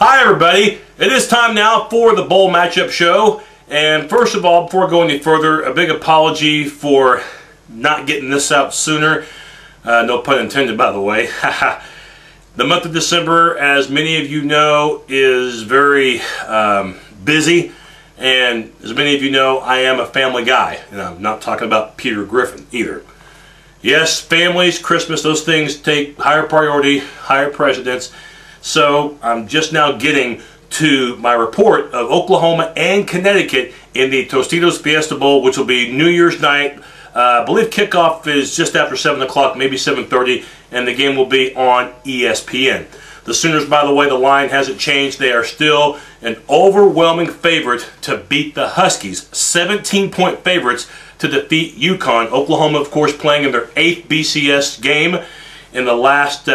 Hi everybody, it is time now for the bowl matchup show, and first of all, before going any further, a big apology for not getting this out sooner. No pun intended, by the way. The month of December, as many of you know, is very busy, and as many of you know, I am a family guy, and I'm not talking about Peter Griffin either. Yes, families, Christmas, those things take higher priority, higher precedence. So I'm just now getting to my report of Oklahoma and Connecticut in the Tostitos Fiesta Bowl, which will be New Year's night. I believe kickoff is just after 7 o'clock, maybe 7:30, and the game will be on ESPN. The Sooners, by the way, the line hasn't changed. They are still an overwhelming favorite to beat the Huskies. 17-point favorites to defeat UConn. Oklahoma, of course, playing in their 8th BCS game in the last,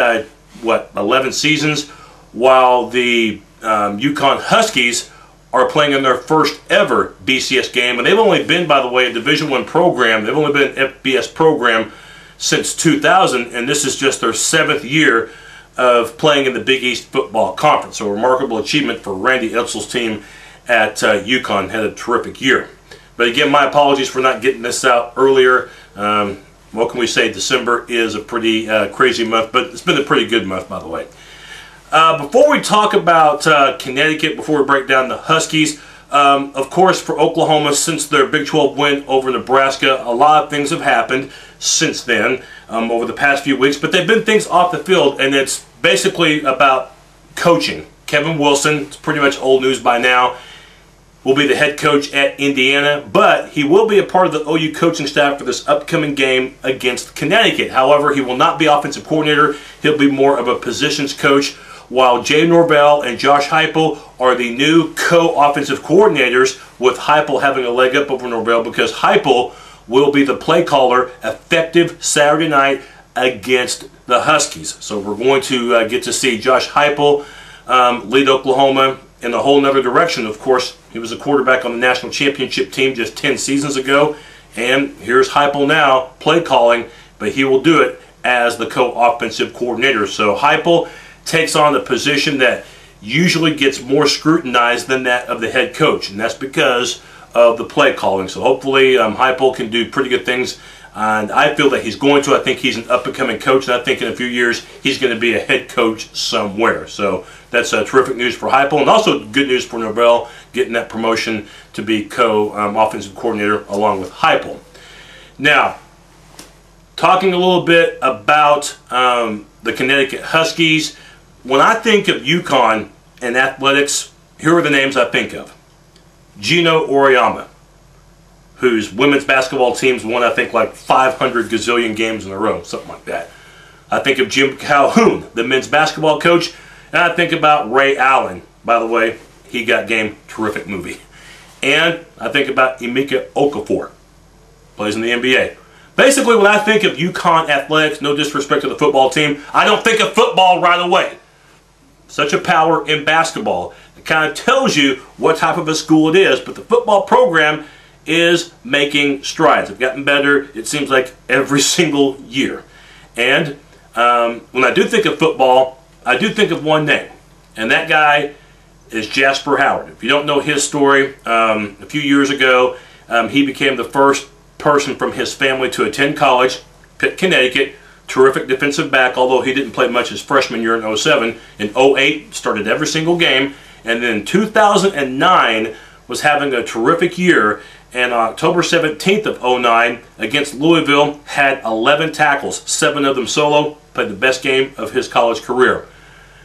11 seasons, while the UConn Huskies are playing in their first ever BCS game. And they've only been, by the way, a Division I program. They've only been an FBS program since 2000, and this is just their 7th year of playing in the Big East Football Conference. So a remarkable achievement for Randy Edsall's team at UConn. Had a terrific year. But again, my apologies for not getting this out earlier. What can we say? December is a pretty crazy month, but it's been a pretty good month, by the way. Before we talk about Connecticut, before we break down the Huskies, of course, for Oklahoma, since their Big 12 win over Nebraska, a lot of things have happened since then, over the past few weeks, but they've been things off the field, and it's basically about coaching. Kevin Wilson, it's pretty much old news by now, will be the head coach at Indiana, but he will be a part of the OU coaching staff for this upcoming game against Connecticut. However, he will not be offensive coordinator. He'll be more of a positions coach, while Jay Norvell and Josh Heupel are the new co-offensive coordinators, with Heupel having a leg up over Norvell because Heupel will be the play caller effective Saturday night against the Huskies. So we're going to get to see Josh Heupel lead Oklahoma in a whole nother direction. Of course, he was a quarterback on the national championship team just 10 seasons ago, and here's Heupel now play calling, but he will do it as the co-offensive coordinator. So Heupel takes on the position that usually gets more scrutinized than that of the head coach, and that's because of the play calling. So hopefully Heupel can do pretty good things, and I feel that he's going to. I think he's an up-and-coming coach, and I think in a few years he's going to be a head coach somewhere. So that's terrific news for Heupel, and also good news for Norvell getting that promotion to be co-offensive coordinator along with Heupel. Now, talking a little bit about the Connecticut Huskies, when I think of UConn and athletics, here are the names I think of. Gino Auriemma, whose women's basketball teams won, I think, like 500 gazillion games in a row, something like that. I think of Jim Calhoun, the men's basketball coach, and I think about Ray Allen. By the way, He Got Game, terrific movie. And I think about Emeka Okafor, plays in the NBA. Basically, when I think of UConn athletics, no disrespect to the football team, I don't think of football right away. Such a power in basketball. It kind of tells you what type of a school it is, but the football program is making strides. They've gotten better, it seems like, every single year. And when I do think of football, I do think of one name, and that guy is Jasper Howard. If you don't know his story, a few years ago, he became the first person from his family to attend college, Pitt, Connecticut. Terrific defensive back, although he didn't play much his freshman year in 07. In 08, started every single game. And then in 2009, was having a terrific year. And October 17th of 09, against Louisville, had 11 tackles, 7 of them solo, played the best game of his college career.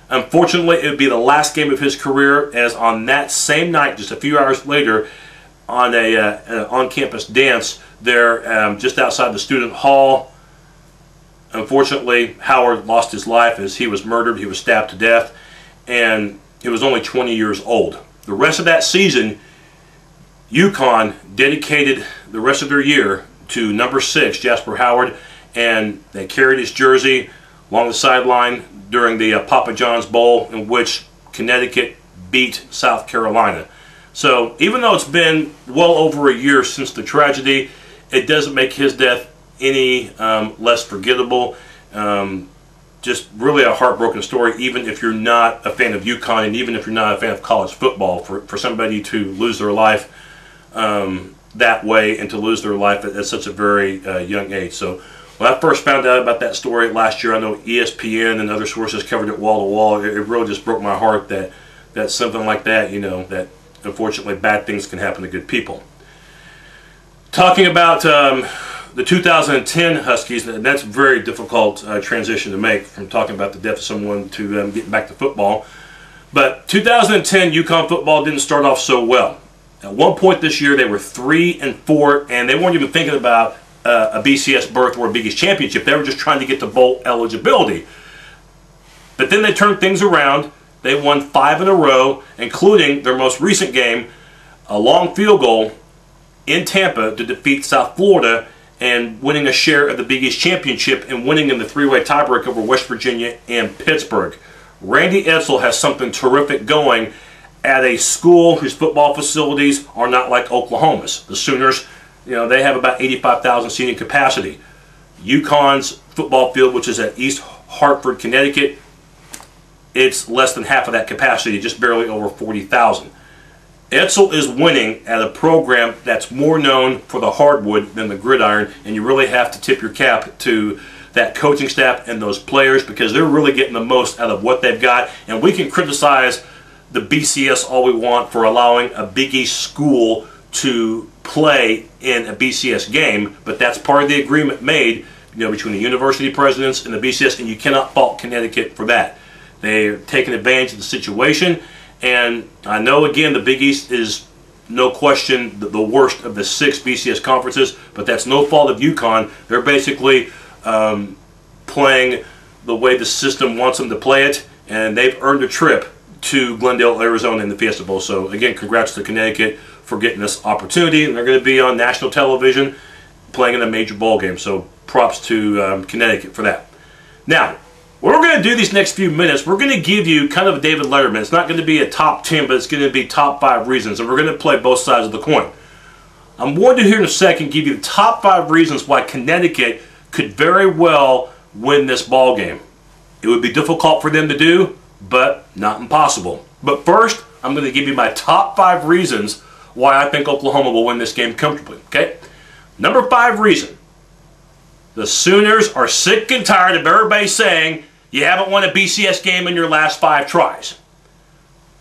Unfortunately, it would be the last game of his career, as on that same night, just a few hours later, on a on-campus dance there just outside the student hall, unfortunately, Howard lost his life as he was murdered. He was stabbed to death, and he was only 20 years old. The rest of that season, UConn dedicated the rest of their year to number 6, Jasper Howard, and they carried his jersey along the sideline during the Papa John's Bowl, in which Connecticut beat South Carolina. So even though it's been well over a year since the tragedy, it doesn't make his death any less forgettable. just really a heartbroken story, even if you're not a fan of UConn and even if you're not a fan of college football, for somebody to lose their life that way and to lose their life at such a very young age. So when I first found out about that story last year, I know ESPN and other sources covered it wall to wall. It really just broke my heart that something like that, that unfortunately bad things can happen to good people. Talking about the 2010 Huskies, and that's a very difficult transition to make from talking about the death of someone to getting back to football. But 2010 UConn football didn't start off so well. At one point this year, they were 3-4, and they weren't even thinking about a BCS berth or a Big East championship. They were just trying to get to bowl eligibility. But then they turned things around. They won 5 in a row, including their most recent game, a long field goal in Tampa to defeat South Florida and winning a share of the Big East championship and winning in the three-way tiebreak over West Virginia and Pittsburgh. Randy Edsall has something terrific going at a school whose football facilities are not like Oklahoma's. The Sooners, they have about 85,000 seating capacity. UConn's football field, which is at East Hartford, Connecticut, it's less than half of that capacity, just barely over 40,000. Edsall is winning at a program that's more known for the hardwood than the gridiron, and you really have to tip your cap to that coaching staff and those players because they're really getting the most out of what they've got. And we can criticize the BCS all we want for allowing a Big East school to play in a BCS game, but that's part of the agreement made between the university presidents and the BCS, and you cannot fault Connecticut for that. They're taking advantage of the situation. And I know, again, the Big East is no question the worst of the 6 BCS conferences, but that's no fault of UConn. They're basically playing the way the system wants them to play it, and they've earned a trip to Glendale, Arizona in the Fiesta Bowl. So, again, congrats to Connecticut for getting this opportunity. And they're going to be on national television playing in a major bowl game. So, props to Connecticut for that. Now, what we're going to do these next few minutes, we're going to give you kind of a David Letterman. It's not going to be a top 10, but it's going to be top 5 reasons. And we're going to play both sides of the coin. I'm going to, here in a second, give you the top 5 reasons why Connecticut could very well win this ball game. It would be difficult for them to do, but not impossible. But first, I'm going to give you my top 5 reasons why I think Oklahoma will win this game comfortably. Okay? Number 5 reason. The Sooners are sick and tired of everybody saying you haven't won a BCS game in your last 5 tries.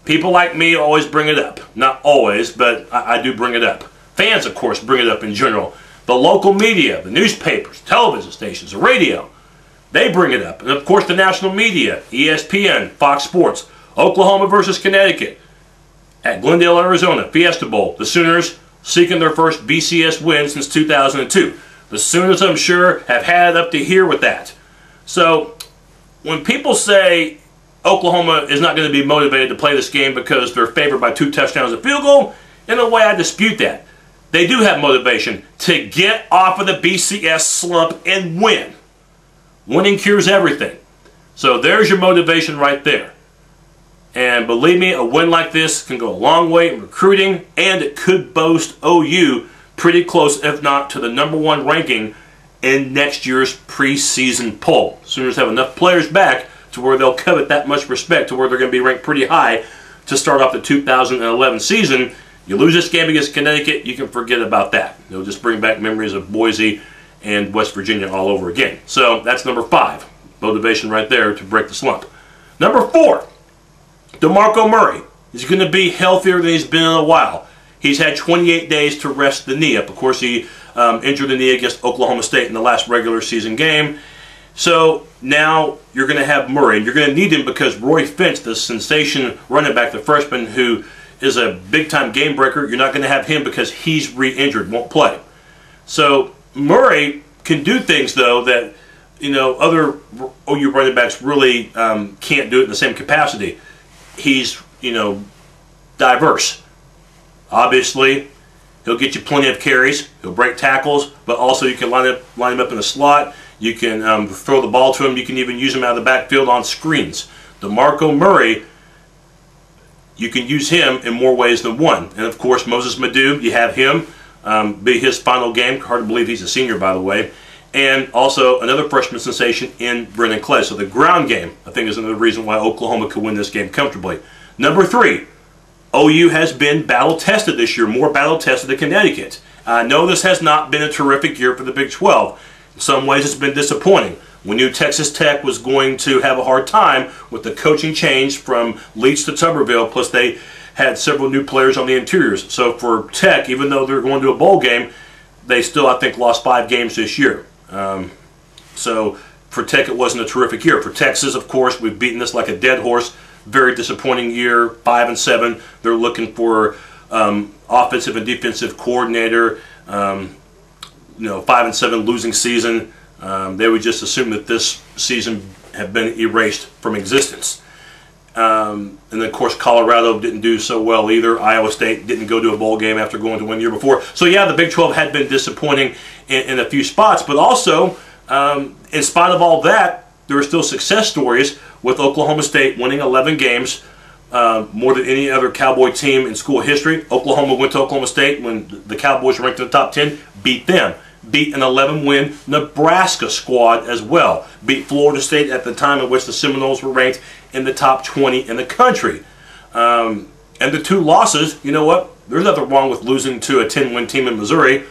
People like me always bring it up. Not always, but I do bring it up. Fans, of course, bring it up in general. The local media, the newspapers, television stations, the radio, they bring it up. And, of course, the national media, ESPN, Fox Sports, Oklahoma versus Connecticut, at Glendale, Arizona, Fiesta Bowl. The Sooners seeking their first BCS win since 2002. The Sooners, I'm sure, have had it up to here with that. So, when people say Oklahoma is not going to be motivated to play this game because they're favored by 2 touchdowns and field goal, in a way I dispute that. They do have motivation to get off of the BCS slump and win. Winning cures everything. So there's your motivation right there. And believe me, a win like this can go a long way in recruiting, and it could boast OU pretty close, if not to the #1 ranking in next year's preseason poll. Sooners have enough players back to where they'll covet that much respect to where they're going to be ranked pretty high to start off the 2011 season. You lose this game against Connecticut, you can forget about that. It'll just bring back memories of Boise and West Virginia all over again. So that's number 5. Motivation right there to break the slump. Number 4, DeMarco Murray. He's going to be healthier than he's been in a while. He's had 28 days to rest the knee up. Of course, he injured the knee against Oklahoma State in the last regular season game. So now you're going to have Murray, and you're going to need him because Roy Finch, the sensation running back, the freshman who is a big-time game breaker, you're not going to have him because he's re-injured, won't play. So Murray can do things, though, that other OU running backs really can't do it in the same capacity. He's, diverse. Obviously, he'll get you plenty of carries. He'll break tackles, but also you can line him up in the slot. You can throw the ball to him. You can even use him out of the backfield on screens. DeMarco Murray, you can use him in more ways than one. And, of course, Moses Madu, you have him be his final game. Hard to believe he's a senior, by the way. and also another freshman sensation in Brennan Clay. So the ground game, I think, is another reason why Oklahoma could win this game comfortably. Number 3, OU has been battle-tested this year, more battle-tested than Connecticut. I know this has not been a terrific year for the Big 12. In some ways, it's been disappointing. We knew Texas Tech was going to have a hard time with the coaching change from Leach to Tuberville, plus they had several new players on the interiors. So for Tech, even though they're going to a bowl game, they still, I think, lost 5 games this year. So for Tech, it wasn't a terrific year. For Texas, of course, we've beaten this like a dead horse. Very disappointing year, 5-7. They're looking for offensive and defensive coordinator. 5-7 losing season. They would just assume that this season had been erased from existence. And then, of course, Colorado didn't do so well either. Iowa State didn't go to a bowl game after going to one year before. So, yeah, the Big 12 had been disappointing in a few spots. But also, in spite of all that, there were still success stories with Oklahoma State winning 11 games, more than any other Cowboy team in school history. Oklahoma went to Oklahoma State when the Cowboys were ranked in the top 10, beat them. Beat an 11-win Nebraska squad as well. Beat Florida State at the time in which the Seminoles were ranked in the top 20 in the country. And the 2 losses, you know what? There's nothing wrong with losing to a 10-win team in Missouri.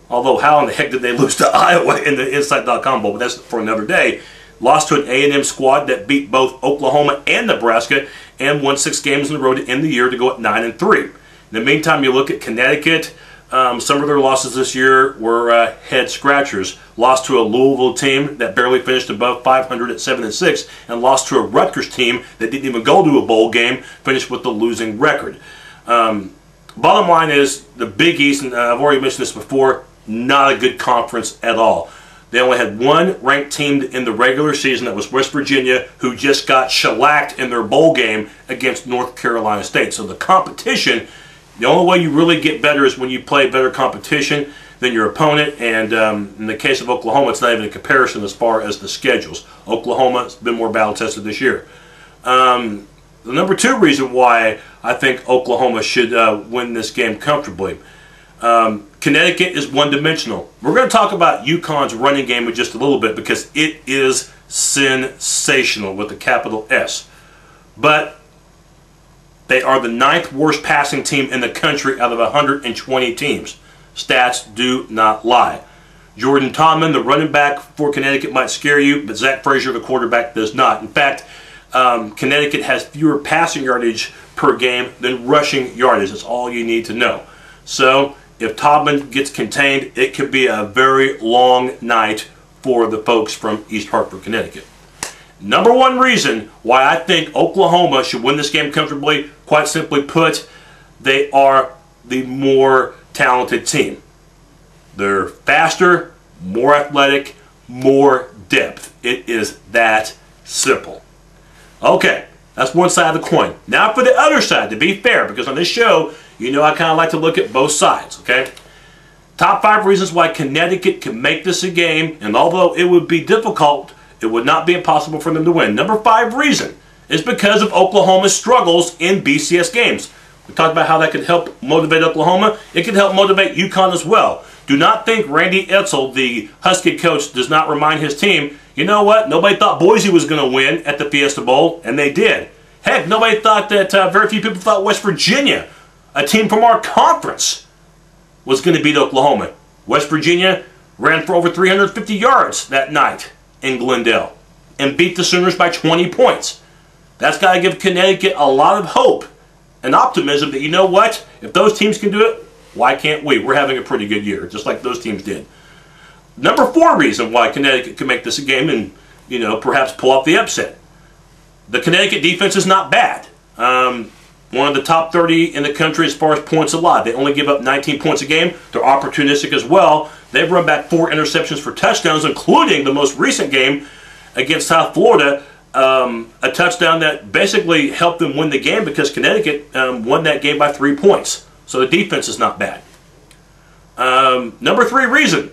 Although, how in the heck did they lose to Iowa in the Insight.com Bowl? But that's for another day. Lost to an A&M squad that beat both Oklahoma and Nebraska and won 6 games in a row to end the year to go at 9-3. In the meantime, you look at Connecticut. Some of their losses this year were head-scratchers. Lost to a Louisville team that barely finished above 500 at 7-6, and lost to a Rutgers team that didn't even go to a bowl game, finished with the losing record. Bottom line is, the Big East, and I've already mentioned this before, not a good conference at all. They only had one ranked team in the regular season, that was West Virginia, who just got shellacked in their bowl game against North Carolina State. So the competition, the only way you really get better is when you play better competition than your opponent, and in the case of Oklahoma, it's not even a comparison as far as the schedules. Oklahoma's been more battle-tested this year. The number 2 reason why I think Oklahoma should win this game comfortably. Connecticut is one-dimensional. We're going to talk about UConn's running game in just a little bit because it is sensational with a capital S. But they are the 9th worst passing team in the country out of 120 teams. Stats do not lie. Jordan Todman, the running back for Connecticut, might scare you, but Zach Frazier, the quarterback, does not. In fact, Connecticut has fewer passing yardage per game than rushing yardage. That's all you need to know. So, if Todman gets contained, it could be a very long night for the folks from East Hartford, Connecticut. Number 1 reason why I think Oklahoma should win this game comfortably, quite simply put, they are the more talented team. They're faster, more athletic, more depth. It is that simple. Okay, that's one side of the coin. Now for the other side, to be fair, because on this show, you know I kind of like to look at both sides, okay? Top 5 reasons why Connecticut can make this a game, and although it would be difficult, it would not be impossible for them to win. Number 5 reason is because of Oklahoma's struggles in BCS games. We talked about how that could help motivate Oklahoma. It could help motivate UConn as well. Do not think Randy Edsall, the Husky coach, does not remind his team, you know what, nobody thought Boise was going to win at the Fiesta Bowl, and they did. Heck, nobody thought that, very few people thought West Virginia, a team from our conference, was going to beat Oklahoma. West Virginia ran for over 350 yards that night in Glendale and beat the Sooners by 20 points. That's got to give Connecticut a lot of hope and optimism that, you know what, if those teams can do it, why can't we? We're having a pretty good year, just like those teams did. Number 4 reason why Connecticut can make this a game and, you know, perhaps pull off the upset. The Connecticut defense is not bad. One of the top 30 in the country as far as points allowed. They only give up 19 points a game. They're opportunistic as well. They've run back 4 interceptions for touchdowns, including the most recent game against South Florida. A touchdown that basically helped them win the game because Connecticut won that game by 3 points. So the defense is not bad. Number 3 reason,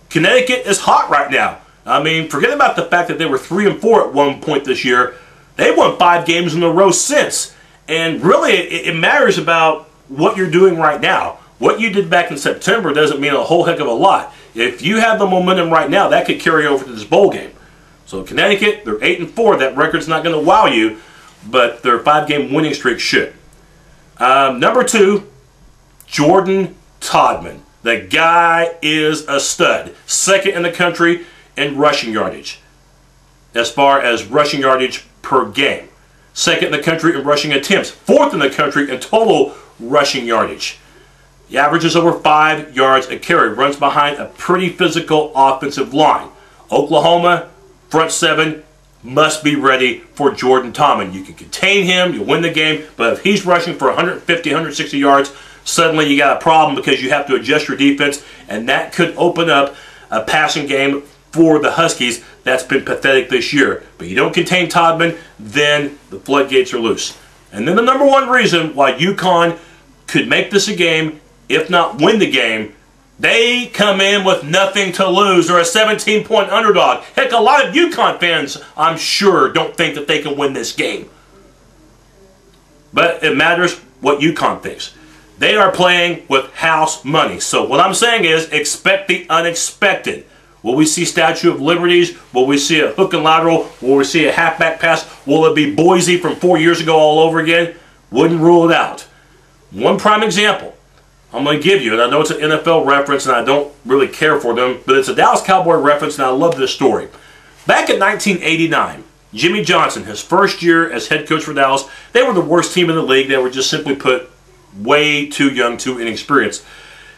Connecticut is hot right now. I mean, forget about the fact that they were 3-4 at one point this year. They won 5 games in a row since. And really, it matters about what you're doing right now. What you did back in September doesn't mean a whole heck of a lot. if you have the momentum right now, that could carry over to this bowl game. So Connecticut, they're 8-4. That record's not going to wow you, but their 5-game winning streak should. Number 2, Jordan Todman. The guy is a stud. 2nd in the country in rushing yardage, as far as rushing yardage per game. 2nd in the country in rushing attempts. 4th in the country in total rushing yardage. He averages over 5 yards a carry. Runs behind a pretty physical offensive line. Oklahoma, front 7, must be ready for Jordan Todman. You can contain him, you win the game, but if he's rushing for 150, 160 yards, suddenly you got a problem because you have to adjust your defense, and that could open up a passing game for the Huskies that's been pathetic this year. But you don't contain Todman, then the floodgates are loose. And then the number 1 reason why UConn could make this a game, if not win the game, they come in with nothing to lose. They're a 17-point underdog. Heck, a lot of UConn fans, I'm sure, don't think that they can win this game. But it matters what UConn thinks. They are playing with house money. So what I'm saying is, expect the unexpected. Will we see Statue of Liberties? Will we see a hook and lateral? Will we see a halfback pass? Will it be Boise from 4 years ago all over again? Wouldn't rule it out. One prime example I'm going to give you, and I know it's an NFL reference and I don't really care for them, but it's a Dallas Cowboy reference and I love this story. Back in 1989, Jimmy Johnson, his first year as head coach for Dallas, they were the worst team in the league. They were just simply put way too young, too inexperienced.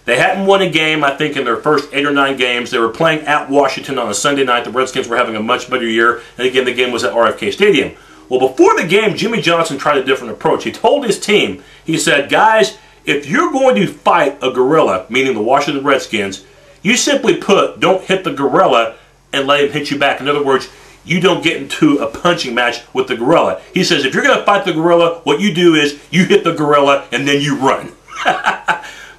They hadn't won a game, I think, in their first 8 or 9 games. They were playing at Washington on a Sunday night. The Redskins were having a much better year, and again, the game was at RFK Stadium. Well, before the game, Jimmy Johnson tried a different approach. He told his team, he said, guys, if you're going to fight a gorilla, meaning the Washington Redskins, you simply don't hit the gorilla and let him hit you back. In other words, you don't get into a punching match with the gorilla. He says, if you're going to fight the gorilla, what you do is you hit the gorilla and then you run.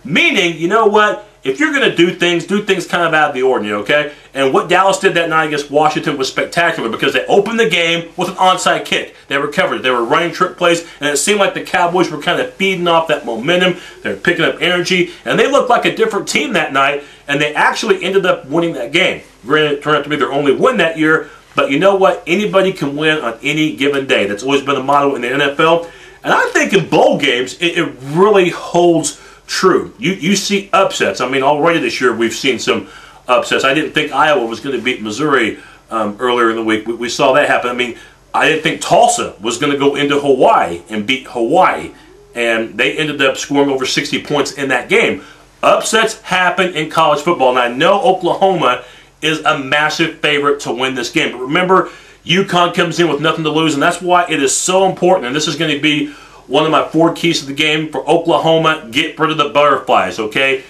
Meaning, you know what? If you're going to do things kind of out of the ordinary, okay? And what Dallas did that night against Washington was spectacular because they opened the game with an onside kick. They recovered. They were running trick plays, and it seemed like the Cowboys were kind of feeding off that momentum. They were picking up energy, and they looked like a different team that night, and they actually ended up winning that game. Granted, it turned out to be their only win that year, but you know what? Anybody can win on any given day. That's always been the motto in the NFL. And I think in bowl games, it really holds true. You see upsets. I mean, already this year we've seen some upsets. I didn't think Iowa was going to beat Missouri earlier in the week. We saw that happen. I mean, I didn't think Tulsa was going to go into Hawaii and beat Hawaii. And they ended up scoring over 60 points in that game. Upsets happen in college football. And I know Oklahoma is a massive favorite to win this game. But remember, UConn comes in with nothing to lose. And that's why it is so important. And this is going to be one of my 4 keys to the game for Oklahoma. Get rid of the butterflies, okay?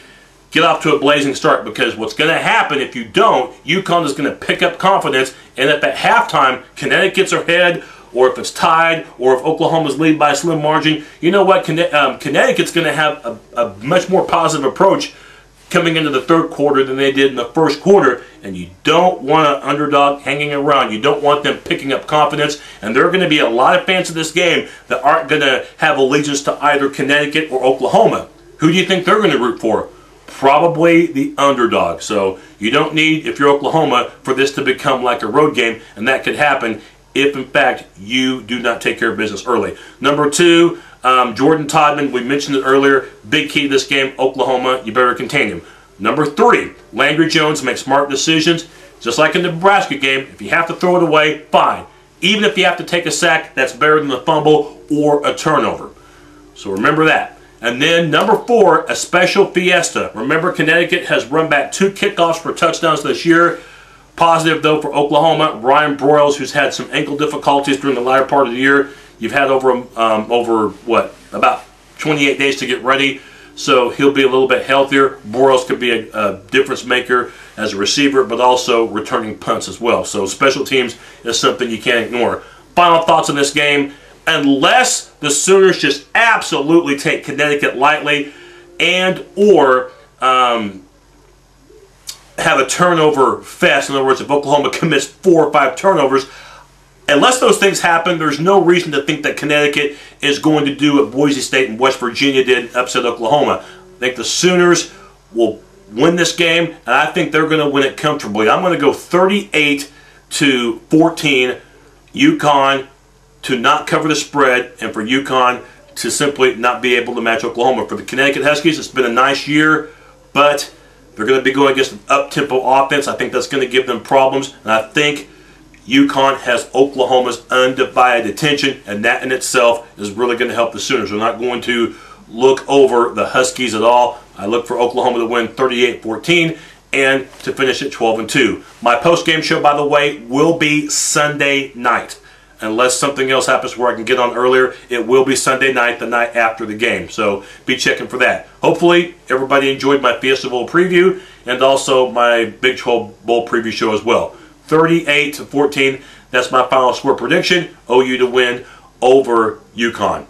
Get off to a blazing start, because what's going to happen if you don't, UConn is going to pick up confidence, and if at halftime Connecticut's ahead, or if it's tied, or if Oklahoma's lead by a slim margin, you know what? Connecticut's going to have a much more positive approach coming into the third quarter than they did in the first quarter, and you don't want an underdog hanging around. You don't want them picking up confidence, and there are going to be a lot of fans of this game that aren't going to have allegiance to either Connecticut or Oklahoma. Who do you think they're going to root for? Probably the underdog. So you don't need, if you're Oklahoma, for this to become like a road game, and that could happen if, in fact, you do not take care of business early. Number 2, Jordan Todman, we mentioned it earlier, big key to this game, Oklahoma, you better contain him. Number 3, Landry Jones makes smart decisions. Just like in the Nebraska game, if you have to throw it away, fine. Even if you have to take a sack, that's better than a fumble or a turnover. So remember that. And then number 4, a special fiesta. Remember, Connecticut has run back 2 kickoffs for touchdowns this year. Positive, though, for Oklahoma, Ryan Broyles, who's had some ankle difficulties during the latter part of the year. You've had about 28 days to get ready, so he'll be a little bit healthier. Broyles could be a difference maker as a receiver, but also returning punts as well. So special teams is something you can't ignore. Final thoughts on this game. Unless the Sooners just absolutely take Connecticut lightly and or have a turnover fest, in other words, if Oklahoma commits 4 or 5 turnovers, unless those things happen, there's no reason to think that Connecticut is going to do what Boise State and West Virginia did, upset Oklahoma. I think the Sooners will win this game, and I think they're going to win it comfortably. I'm going to go 38-14, UConn to not cover the spread, and for UConn to simply not be able to match Oklahoma. For the Connecticut Huskies, it's been a nice year, but they're going to be going against an up-tempo offense. I think that's going to give them problems, and I think UConn has Oklahoma's undivided attention, and that in itself is really going to help the Sooners. They're not going to look over the Huskies at all. I look for Oklahoma to win 38-14 and to finish at 12-2. My post-game show, by the way, will be Sunday night. Unless something else happens where I can get on earlier, it will be Sunday night, the night after the game. So be checking for that. Hopefully, everybody enjoyed my Fiesta Bowl preview and also my Big 12 Bowl preview show as well. 38-14, that's my final score prediction. OU to win over UConn.